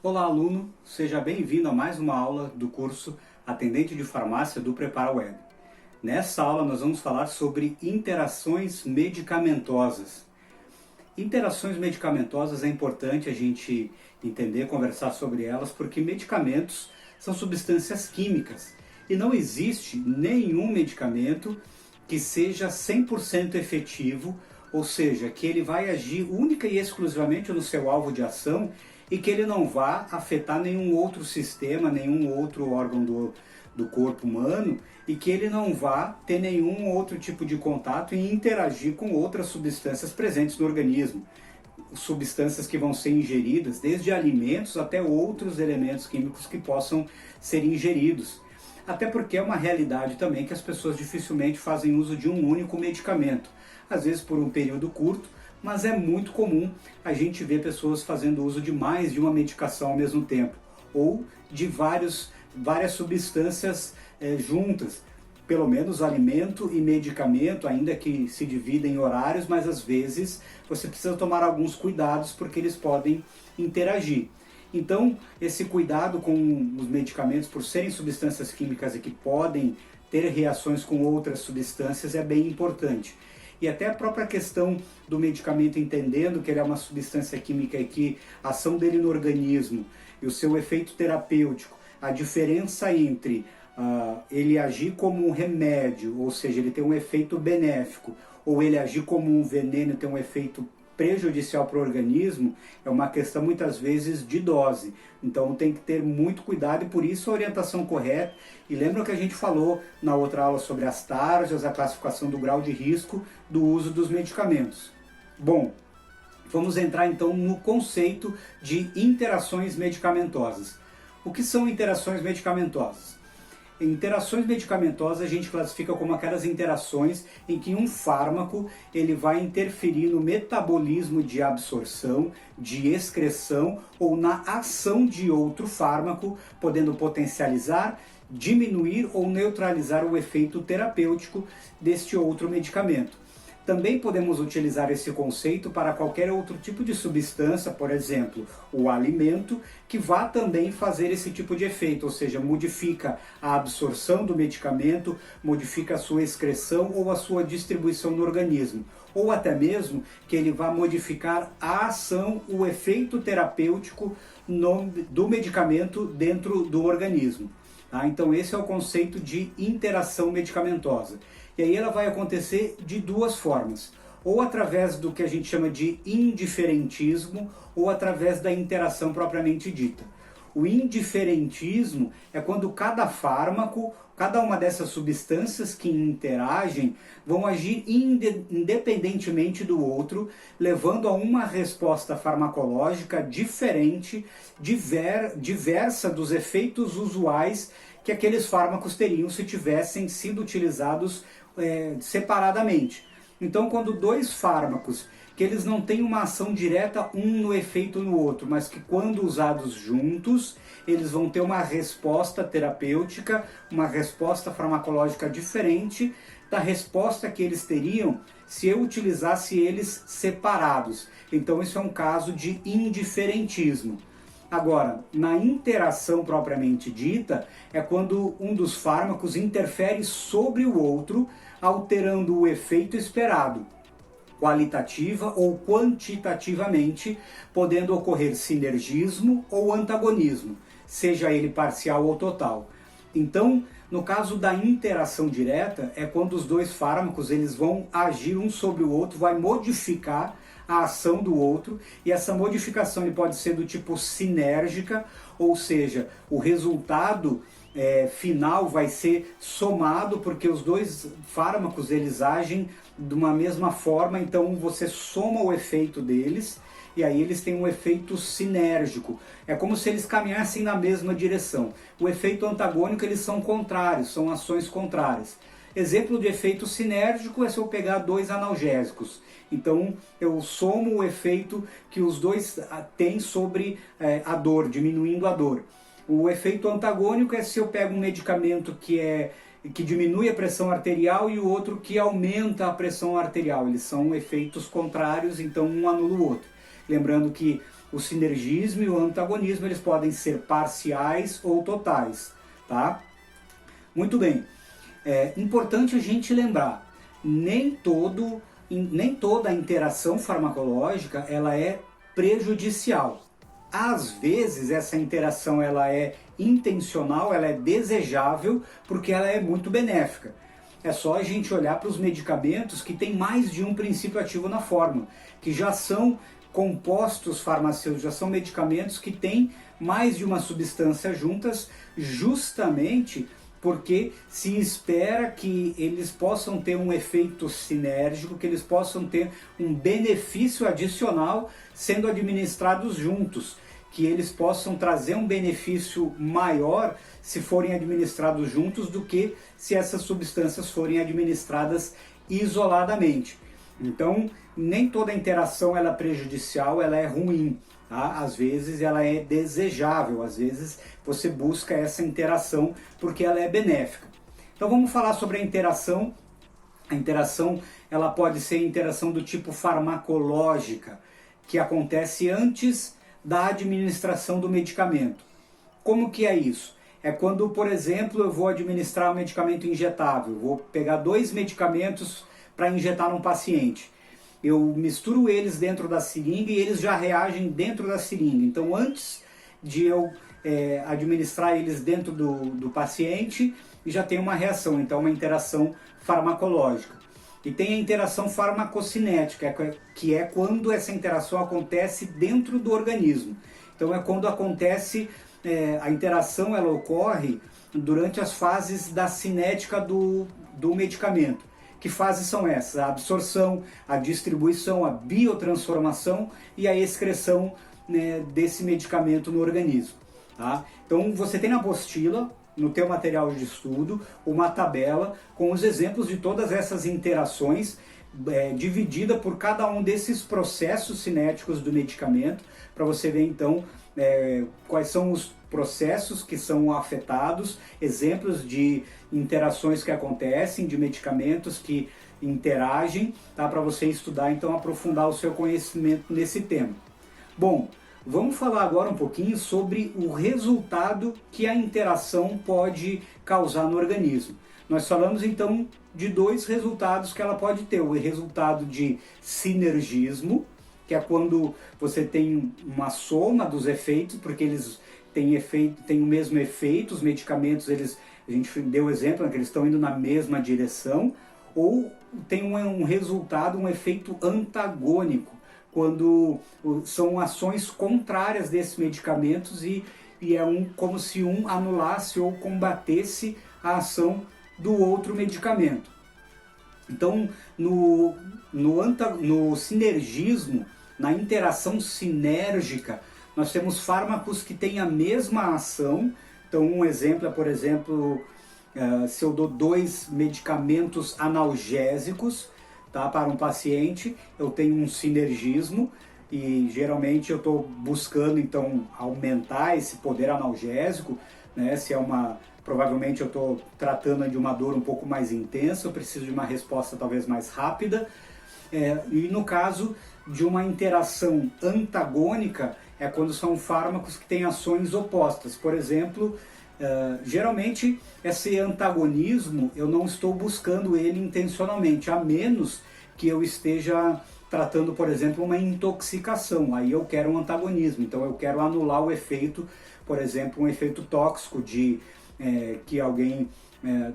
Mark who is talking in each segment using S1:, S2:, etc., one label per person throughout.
S1: Olá, aluno! Seja bem-vindo a mais uma aula do curso Atendente de Farmácia do Prepara Web. Nessa aula nós vamos falar sobre interações medicamentosas. Interações medicamentosas é importante a gente entender, conversar sobre elas, porque medicamentos são substâncias químicas e não existe nenhum medicamento que seja 100% efetivo, ou seja, que ele vai agir única e exclusivamente no seu alvo de ação e que ele não vá afetar nenhum outro sistema, nenhum outro órgão do corpo humano e que ele não vá ter nenhum outro tipo de contato e interagir com outras substâncias presentes no organismo. Substâncias que vão ser ingeridas, desde alimentos até outros elementos químicos que possam ser ingeridos. Até porque é uma realidade também que as pessoas dificilmente fazem uso de um único medicamento. Às vezes por um período curto, mas é muito comum a gente ver pessoas fazendo uso de mais de uma medicação ao mesmo tempo, ou de várias substâncias juntas, pelo menos alimento e medicamento, ainda que se dividem em horários, mas às vezes você precisa tomar alguns cuidados porque eles podem interagir. Então, esse cuidado com os medicamentos, por serem substâncias químicas e que podem ter reações com outras substâncias, é bem importante. E até a própria questão do medicamento, entendendo que ele é uma substância química e que a ação dele no organismo e o seu efeito terapêutico, a diferença entre ele agir como um remédio, ou seja, ele tem um efeito benéfico, ou ele agir como um veneno e tem um efeito prejudicial para o organismo, é uma questão muitas vezes de dose. Então tem que ter muito cuidado e por isso a orientação correta. E lembra que a gente falou na outra aula sobre as tarjas, a classificação do grau de risco do uso dos medicamentos. Bom, vamos entrar então no conceito de interações medicamentosas. O que são interações medicamentosas? Interações medicamentosas a gente classifica como aquelas interações em que um fármaco ele vai interferir no metabolismo de absorção, de excreção ou na ação de outro fármaco, podendo potencializar, diminuir ou neutralizar o efeito terapêutico deste outro medicamento. Também podemos utilizar esse conceito para qualquer outro tipo de substância, por exemplo, o alimento, que vá também fazer esse tipo de efeito, ou seja, modifica a absorção do medicamento, modifica a sua excreção ou a sua distribuição no organismo, ou até mesmo que ele vá modificar a ação, o efeito terapêutico do medicamento dentro do organismo. Então esse é o conceito de interação medicamentosa. E aí ela vai acontecer de duas formas, ou através do que a gente chama de indiferentismo, ou através da interação propriamente dita. O indiferentismo é quando cada fármaco, cada uma dessas substâncias que interagem, vão agir independentemente do outro, levando a uma resposta farmacológica diferente, diversa dos efeitos usuais que aqueles fármacos teriam se tivessem sido utilizados separadamente. Então, quando dois fármacos, que eles não têm uma ação direta um no efeito no outro, mas que quando usados juntos, eles vão ter uma resposta terapêutica, uma resposta farmacológica diferente da resposta que eles teriam se eu utilizasse eles separados. Então, isso é um caso de indiferentismo. Agora, na interação propriamente dita, é quando um dos fármacos interfere sobre o outro, alterando o efeito esperado, qualitativa ou quantitativamente, podendo ocorrer sinergismo ou antagonismo, seja ele parcial ou total. Então, no caso da interação direta, é quando os dois fármacos eles vão agir um sobre o outro, vai modificar a ação do outro, e essa modificação ele pode ser do tipo sinérgica, ou seja, o resultado final vai ser somado, porque os dois fármacos eles agem de uma mesma forma, então você soma o efeito deles, e aí eles têm um efeito sinérgico. É como se eles caminhassem na mesma direção. O efeito antagônico, eles são contrários, são ações contrárias. Exemplo de efeito sinérgico é se eu pegar dois analgésicos. Então eu somo o efeito que os dois têm sobre a dor, diminuindo a dor. O efeito antagônico é se eu pego um medicamento que diminui a pressão arterial e o outro que aumenta a pressão arterial. Eles são efeitos contrários, então um anula o outro. Lembrando que o sinergismo e o antagonismo, eles podem ser parciais ou totais, tá? Muito bem. É importante a gente lembrar, nem toda a interação farmacológica ela é prejudicial. Às vezes essa interação ela é intencional, ela é desejável porque ela é muito benéfica. É só a gente olhar para os medicamentos que têm mais de um princípio ativo na fórmula, que já são compostos farmacêuticos, já são medicamentos que têm mais de uma substância juntas, justamente porque se espera que eles possam ter um efeito sinérgico, que eles possam ter um benefício adicional sendo administrados juntos, que eles possam trazer um benefício maior se forem administrados juntos do que se essas substâncias forem administradas isoladamente. Então, nem toda interação ela é prejudicial, ela é ruim. Tá? Às vezes ela é desejável, às vezes você busca essa interação porque ela é benéfica. Então vamos falar sobre a interação. A interação ela pode ser interação do tipo farmacológica, que acontece antes da administração do medicamento. Como que é isso? É quando, por exemplo, eu vou administrar um medicamento injetável, vou pegar 2 medicamentos para injetar num paciente. Eu misturo eles dentro da seringa e eles já reagem dentro da seringa. Então, antes de eu administrar eles dentro do paciente, já tem uma reação, então uma interação farmacológica. E tem a interação farmacocinética, que é quando essa interação acontece dentro do organismo. Então é quando acontece, a interação ela ocorre durante as fases da cinética do medicamento. Que fases são essas? A absorção, a distribuição, a biotransformação e a excreção, né, desse medicamento no organismo. Tá? Então você tem na apostila, no teu material de estudo, uma tabela com os exemplos de todas essas interações, dividida por cada um desses processos cinéticos do medicamento, para você ver então quais são os processos que são afetados, exemplos de interações que acontecem, de medicamentos que interagem, tá? Para você estudar, então aprofundar o seu conhecimento nesse tema. Bom, vamos falar agora um pouquinho sobre o resultado que a interação pode causar no organismo. Nós falamos então de 2 resultados que ela pode ter. O resultado de sinergismo, que é quando você tem uma soma dos efeitos, porque eles têm o mesmo efeito, os medicamentos, a gente deu o exemplo, né, que eles estão indo na mesma direção, ou tem um resultado, um efeito antagônico, quando são ações contrárias desses medicamentos e é como se um anulasse ou combatesse a ação do outro medicamento. Então, no sinergismo, na interação sinérgica, nós temos fármacos que têm a mesma ação. Então, um exemplo é, por exemplo, se eu dou 2 medicamentos analgésicos, tá, para um paciente, eu tenho um sinergismo e geralmente eu estou buscando então aumentar esse poder analgésico, né? Provavelmente eu estou tratando de uma dor um pouco mais intensa, eu preciso de uma resposta talvez mais rápida. E no caso de uma interação antagônica, é quando são fármacos que têm ações opostas. Por exemplo, geralmente esse antagonismo eu não estou buscando ele intencionalmente, a menos que eu esteja tratando, por exemplo, uma intoxicação. Aí eu quero um antagonismo, então eu quero anular o efeito, por exemplo, um efeito tóxico de que alguém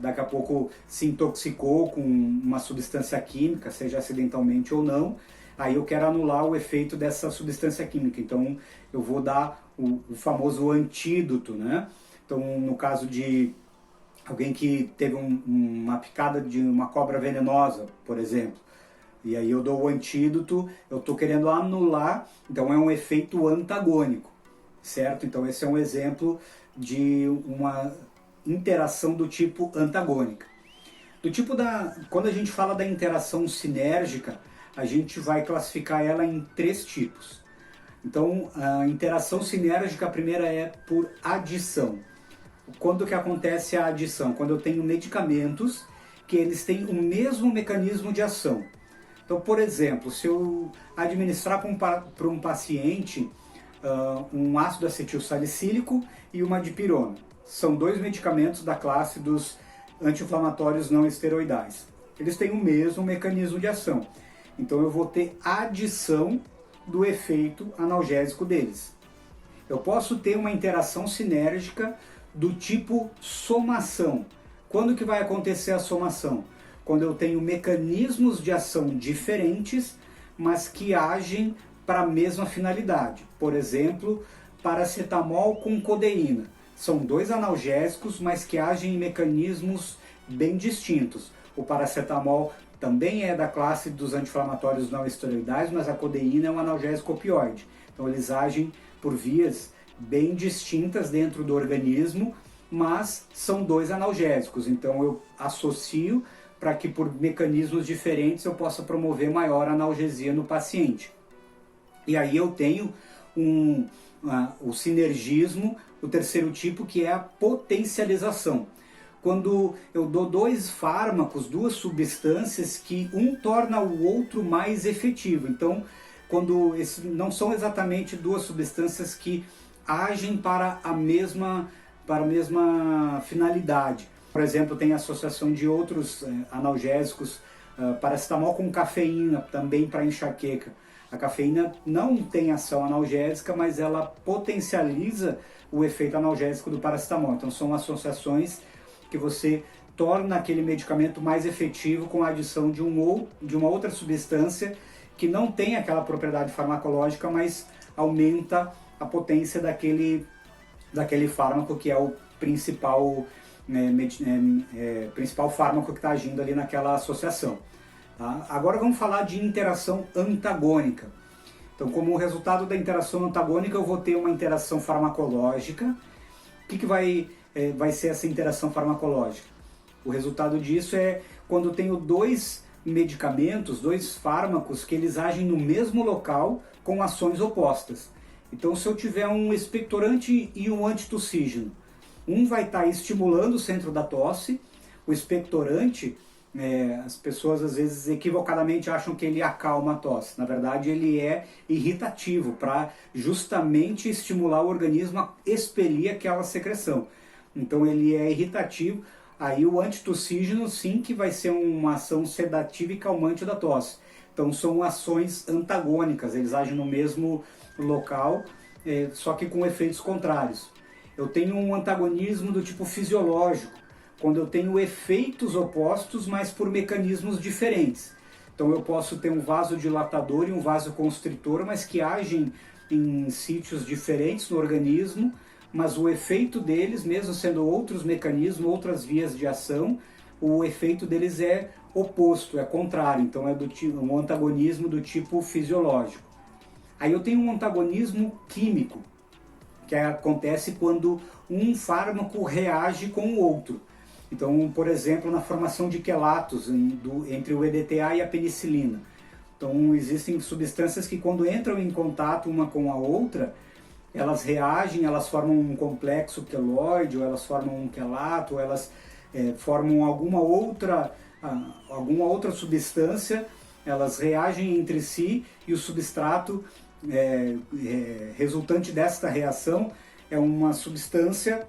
S1: daqui a pouco se intoxicou com uma substância química, seja acidentalmente ou não. Aí eu quero anular o efeito dessa substância química, então eu vou dar o famoso antídoto, né? Então, no caso de alguém que teve uma picada de uma cobra venenosa, por exemplo, e aí eu dou o antídoto, eu estou querendo anular, então é um efeito antagônico, certo? Então esse é um exemplo de uma interação do tipo antagônica. Quando a gente fala da interação sinérgica, a gente vai classificar ela em 3 tipos. Então, a interação sinérgica, a primeira é por adição. Quando que acontece a adição? Quando eu tenho medicamentos que eles têm o mesmo mecanismo de ação. Então, por exemplo, se eu administrar para um paciente um ácido acetil salicílico e uma dipirona. São 2 medicamentos da classe dos anti-inflamatórios não esteroidais. Eles têm o mesmo mecanismo de ação. Então eu vou ter adição do efeito analgésico deles. Eu posso ter uma interação sinérgica do tipo somação. Quando que vai acontecer a somação? Quando eu tenho mecanismos de ação diferentes, mas que agem para a mesma finalidade. Por exemplo, paracetamol com codeína. São 2 analgésicos, mas que agem em mecanismos bem distintos. O paracetamol também é da classe dos anti-inflamatórios não esteroidais, mas a codeína é um analgésico opioide. Então eles agem por vias bem distintas dentro do organismo, mas são 2 analgésicos. Então eu associo para que por mecanismos diferentes eu possa promover maior analgesia no paciente. E aí eu tenho o sinergismo, o terceiro tipo, que é a potencialização. Quando eu dou 2 fármacos, 2 substâncias que um torna o outro mais efetivo. Então, quando não são exatamente 2 substâncias que agem para a mesma finalidade. Por exemplo, tem a associação de outros analgésicos, paracetamol com cafeína, também para enxaqueca. A cafeína não tem ação analgésica, mas ela potencializa o efeito analgésico do paracetamol. Então são associações que você torna aquele medicamento mais efetivo com a adição de uma outra substância que não tem aquela propriedade farmacológica, mas aumenta a potência daquele fármaco que é o principal, principal fármaco que está agindo ali naquela associação. Tá? Agora vamos falar de interação antagônica. Então, como resultado da interação antagônica, eu vou ter uma interação farmacológica. O que vai ser essa interação farmacológica? O resultado disso é quando eu tenho 2 medicamentos, 2 fármacos que eles agem no mesmo local com ações opostas. Então, se eu tiver um expectorante e um antitussígeno, um vai estar estimulando o centro da tosse, o expectorante, as pessoas às vezes equivocadamente acham que ele acalma a tosse. Na verdade, ele é irritativo para justamente estimular o organismo a expelir aquela secreção. Então ele é irritativo. Aí o antitussígeno sim que vai ser uma ação sedativa e calmante da tosse. Então são ações antagônicas, eles agem no mesmo local, só que com efeitos contrários. Eu tenho um antagonismo do tipo fisiológico, quando eu tenho efeitos opostos, mas por mecanismos diferentes. Então eu posso ter um vasodilatador e um vasoconstritor, mas que agem em sítios diferentes no organismo, mas o efeito deles, mesmo sendo outros mecanismos, outras vias de ação, o efeito deles é oposto, é contrário. Então é um antagonismo do tipo fisiológico. Aí eu tenho um antagonismo químico, que acontece quando um fármaco reage com o outro. Então, por exemplo, na formação de quelatos entre o EDTA e a penicilina. Então, existem substâncias que quando entram em contato uma com a outra, elas reagem, elas formam um complexo queloide, ou elas formam um quelato, ou elas formam alguma outra substância, elas reagem entre si e o substrato resultante desta reação é uma substância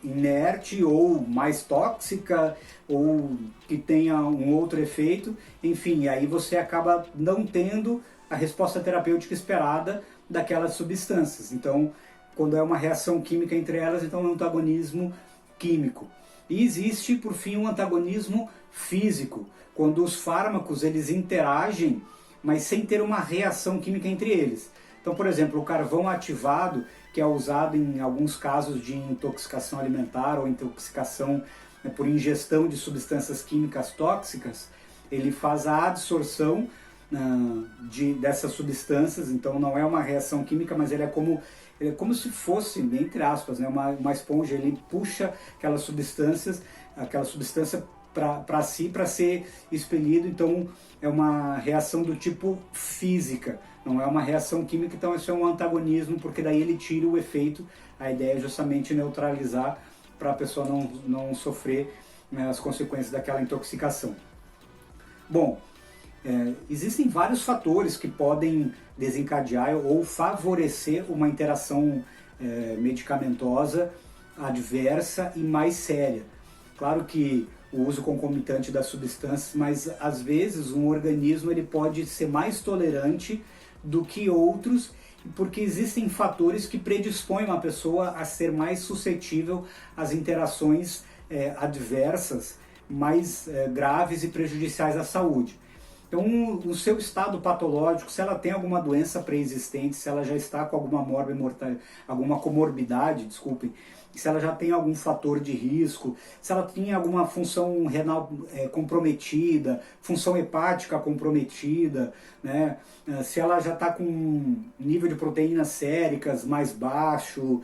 S1: inerte ou mais tóxica ou que tenha um outro efeito, enfim, aí você acaba não tendo a resposta terapêutica esperada daquelas substâncias. Então, quando é uma reação química entre elas, então é um antagonismo químico. E existe, por fim, um antagonismo físico, quando os fármacos eles interagem, mas sem ter uma reação química entre eles. Então, por exemplo, o carvão ativado, que é usado em alguns casos de intoxicação alimentar ou intoxicação por ingestão de substâncias químicas tóxicas, ele faz a adsorção dessas substâncias. Então não é uma reação química, mas ele é como se fosse, entre aspas, né, uma esponja. Ele puxa aquela substância para si, para ser expelido. Então é uma reação do tipo física, não é uma reação química. Então isso é um antagonismo, porque daí ele tira o efeito. A ideia é justamente neutralizar, para a pessoa não sofrer, né, as consequências daquela intoxicação. Bom, Existem vários fatores que podem desencadear ou favorecer uma interação medicamentosa adversa e mais séria. Claro que o uso concomitante das substâncias, mas às vezes um organismo ele pode ser mais tolerante do que outros, porque existem fatores que predispõem uma pessoa a ser mais suscetível às interações adversas, mais graves e prejudiciais à saúde. Então, o seu estado patológico, se ela tem alguma doença pré-existente, se ela já está com alguma comorbidade, desculpem, se ela já tem algum fator de risco, se ela tem alguma função renal comprometida, função hepática comprometida, né? Se ela já está com nível de proteínas séricas mais baixo,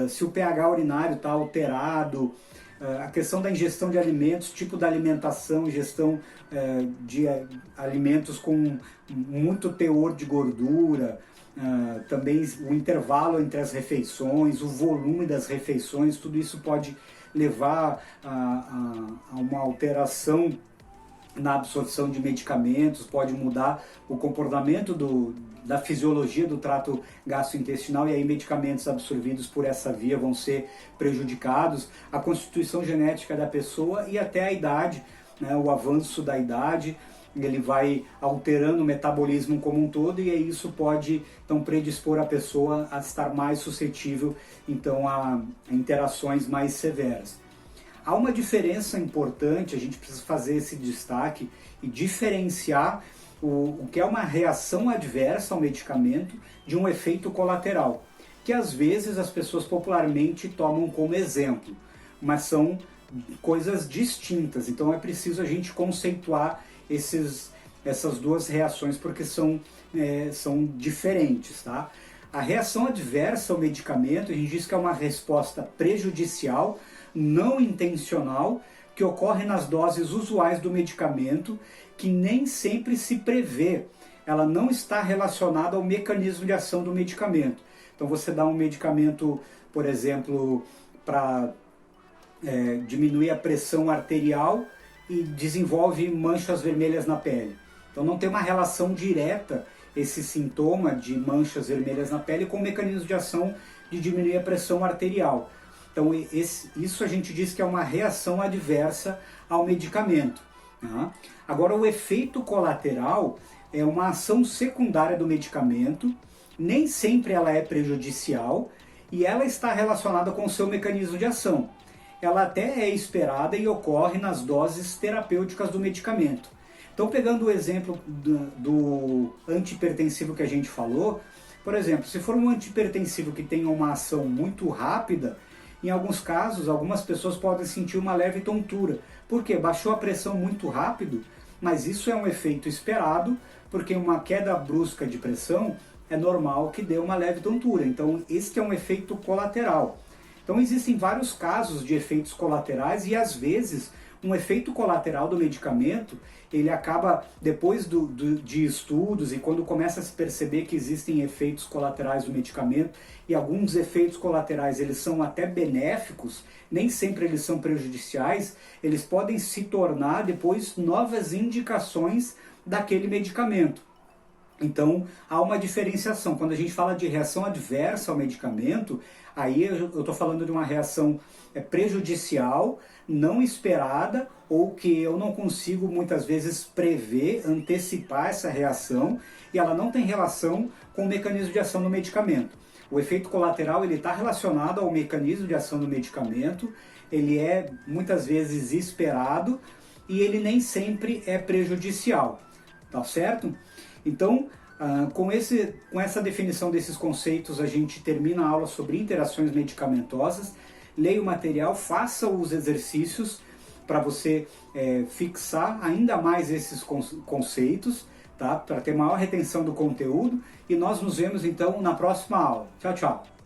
S1: se o pH urinário está alterado, a questão da ingestão de alimentos, tipo da alimentação, ingestão de alimentos com muito teor de gordura, também o intervalo entre as refeições, o volume das refeições, tudo isso pode levar a uma alteração na absorção de medicamentos, pode mudar o comportamento da fisiologia do trato gastrointestinal, e aí medicamentos absorvidos por essa via vão ser prejudicados, a constituição genética da pessoa e até a idade, né, o avanço da idade, ele vai alterando o metabolismo como um todo, e aí isso pode então predispor a pessoa a estar mais suscetível então a interações mais severas. Há uma diferença importante, a gente precisa fazer esse destaque e diferenciar o que é uma reação adversa ao medicamento de um efeito colateral, que às vezes as pessoas popularmente tomam como exemplo, mas são coisas distintas. Então é preciso a gente conceituar essas duas reações, porque são diferentes, tá? A reação adversa ao medicamento, a gente diz que é uma resposta prejudicial, não intencional, que ocorre nas doses usuais do medicamento, que nem sempre se prevê. Ela não está relacionada ao mecanismo de ação do medicamento. Então você dá um medicamento, por exemplo, para diminuir a pressão arterial e desenvolve manchas vermelhas na pele. Então não tem uma relação direta esse sintoma de manchas vermelhas na pele com o mecanismo de ação de diminuir a pressão arterial. Então isso a gente diz que é uma reação adversa ao medicamento. Tá? Agora, o efeito colateral é uma ação secundária do medicamento, nem sempre ela é prejudicial e ela está relacionada com o seu mecanismo de ação. Ela até é esperada e ocorre nas doses terapêuticas do medicamento. Então, pegando o exemplo do antihipertensivo que a gente falou, por exemplo, se for um antihipertensivo que tenha uma ação muito rápida, em alguns casos, algumas pessoas podem sentir uma leve tontura. Por quê? Baixou a pressão muito rápido, mas isso é um efeito esperado, porque uma queda brusca de pressão é normal que dê uma leve tontura. Então, esse é um efeito colateral. Então, existem vários casos de efeitos colaterais e, às vezes, um efeito colateral do medicamento, ele acaba, depois de estudos e quando começa a se perceber que existem efeitos colaterais do medicamento, e alguns efeitos colaterais eles são até benéficos, nem sempre eles são prejudiciais, eles podem se tornar depois novas indicações daquele medicamento. Então, há uma diferenciação. Quando a gente fala de reação adversa ao medicamento, aí eu estou falando de uma reação prejudicial, não esperada, ou que eu não consigo muitas vezes prever, antecipar essa reação, e ela não tem relação com o mecanismo de ação do medicamento. O efeito colateral ele está relacionado ao mecanismo de ação do medicamento, ele é muitas vezes esperado e ele nem sempre é prejudicial, tá certo? Então, com essa definição desses conceitos, a gente termina a aula sobre interações medicamentosas. Leia o material, faça os exercícios para você fixar ainda mais esses conceitos, tá? Para ter maior retenção do conteúdo. E nós nos vemos então na próxima aula. Tchau, tchau!